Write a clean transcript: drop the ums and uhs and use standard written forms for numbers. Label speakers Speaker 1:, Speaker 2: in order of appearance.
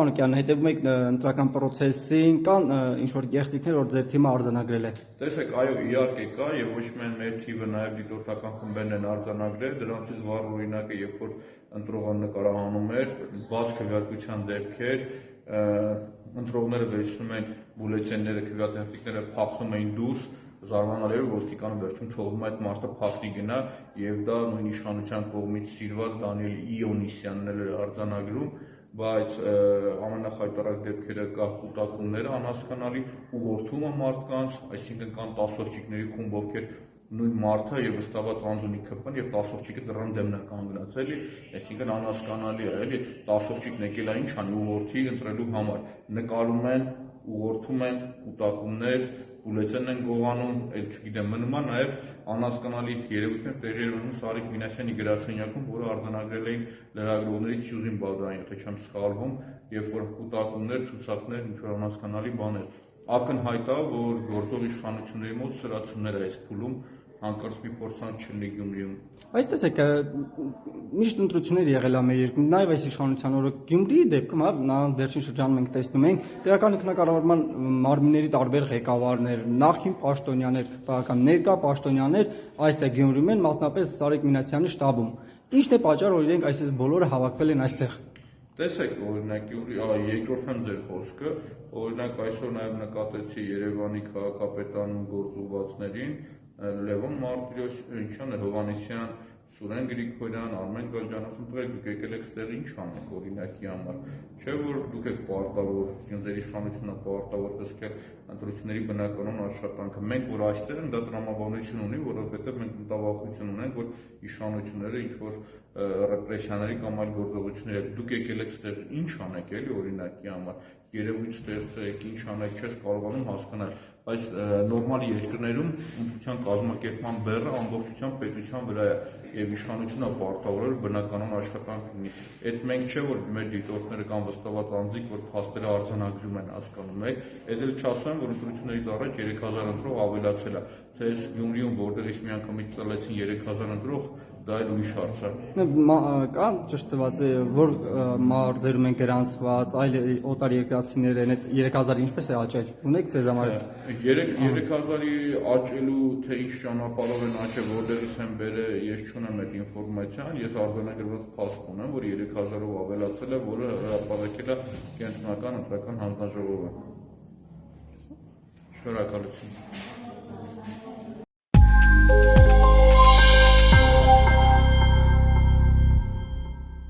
Speaker 1: Մանուկյան, հետևում եք ընտրական պրոցեսին, կան ինչ-որ գեղեցիկներ, որ ձեր թիմը արձանագրել է։
Speaker 2: Տեսեք, այո, իհարկե կա եւ ոչ միայն մեր թիմը, նաեւ դիտորդական խմբերն են արձանագրել, դրանցից վառ օրինակը, երբ որ ընտրողը նկարահանում էր, բաց քվեարկության դեպքեր, ընտրողները վերցնում են բուլետենները, քվեատեղտիկները փախնում էին դուրս, զարմանալի էր, ոստիկանը վերջում թողնում այդ մարդը փախնի գնա եւ դա նույն իշխանության կողմից սիրված Դանիել Իոնիսյանն էր արձանագրում, բայց ամենախայտարակ դեպքերը կա կուտակումները անհասկանալի, ուղղորդումը մարդկանց, այսինքն կան 10 որդիկների խումբ, ովքեր նույն մարդը եւ վստահված անձունի քպն եւ 10 որդիկը դրան դեմն է կանգնած, էլի, այսինքն անհասկանալի է, էլի, 10 որդիկն եկել այն ինչ անի ուղղորդի ընտրելու համար, նկարում են, ուղղորդում են, կուտակումներ, բուլետեն են գողանում, էլ չգիտեմ, մնում է նաեւ անհասկանալի երևույթներ տեղի էր ունենում Սարիկ Մինասյանի գրասենյակում, որը արձանագրել էին լրագրողների Սյուզին Բադրյան, եթե չեմ սխալվում, երբ որ կուտակումներ, ցուցակներ, ինչ որ անհասկանալի բաներ։ Ակնհայտ է, որ գործող իշխանությունների մոտ սրացումներ է այս փուլում, հանկարծ մի փորձանք չլինի Գյումրիում։
Speaker 1: Այս տեսեք, միշտ ընտրություններ եղել է մեր երկրում, նաև այս իշխանության օրը Գյումրիի դեպքում, նա վերջին շրջանում ենք տեսնում ենք, տեղական ինքնակառավարման մարմինների տարբեր ղեկավարներ, նախկին պաշտոնյաներ, ներկա պաշտոնյաներ այստեղ Գյումրիում են, մասնապես Սարիկ Մինասյանի շտաբում։ Ինչն է պատճառը, որ իրենք այսպես բոլորը հավաքվել են այստեղ։
Speaker 2: Տեսեք, օրինակ, երկրորդն ձեր խոսքը, օրինակ այսօր նաև նկատեցի Երևանի քաղաքապետարանում գործուղվածներին, Լևոն Մարտիրոսյան, Հովհաննիսյան, Սուրեն Գրիգորյան, Արմեն Գալջանովն, դուք եկել եք ստեղ ինչ անեք օրինակի համար, չէ՞ որ դուք եք պարտավոր, ձեր իշխանությունը պարտավոր տեսքել ընտրությունների բնականon աշխատանքը։ Մենք որ այստեղ ենք, դա տրամաբանություն ունի, որովհետև մենք մտավախություն ունենք, որ իշխանությունները ինչ որ ռեպրեսիաների կամ այլ գործողություններ, դուք եկել եք ստեղ ինչ անեք, էլի օրինակի համար, երևույթ ստեղծեք, ինչ անեք, չես կարողանում հասկանալ, բայց նորմալ երկրներում ընտրության կազմակերպման բեռը ամբողջությամբ պետության վրա է եւ իշխանությունը պարտավոր է բնականon աշխատանք ունի։ Այդ մենք չէ որ մեր դիտորդները կամ վստահված անձիկ, որ փաստերը արձանագրում են, հասկանում եք, այդ էլ չասեմ, որ ընտրություններից առաջ 3000 ընտրող ավելացել է, թե Գյումրիում որտեղից մի անգամից ծլեցին 3000 ընտրող, դա էլ ուրիշ հարց է։
Speaker 1: Կա ճշտված է, որ մարզերում են գրանցված, այլ օտար երկրացիներ են, այդ 3000-ը ինչպես է աճել։ Ունեք ձեզ համար
Speaker 2: 3000-ի աճելու թե ինչ ճանապարհով են աճել, որտեղից են բերել, ես չունեմ այդ ինֆորմացիան, ես արձանագրված փաստ ունեմ, որ 3000-ով ավելացել է, որը հրապարակել է Կենտրոնական ընտրական հանձնաժողովը։ Շնորհակալություն։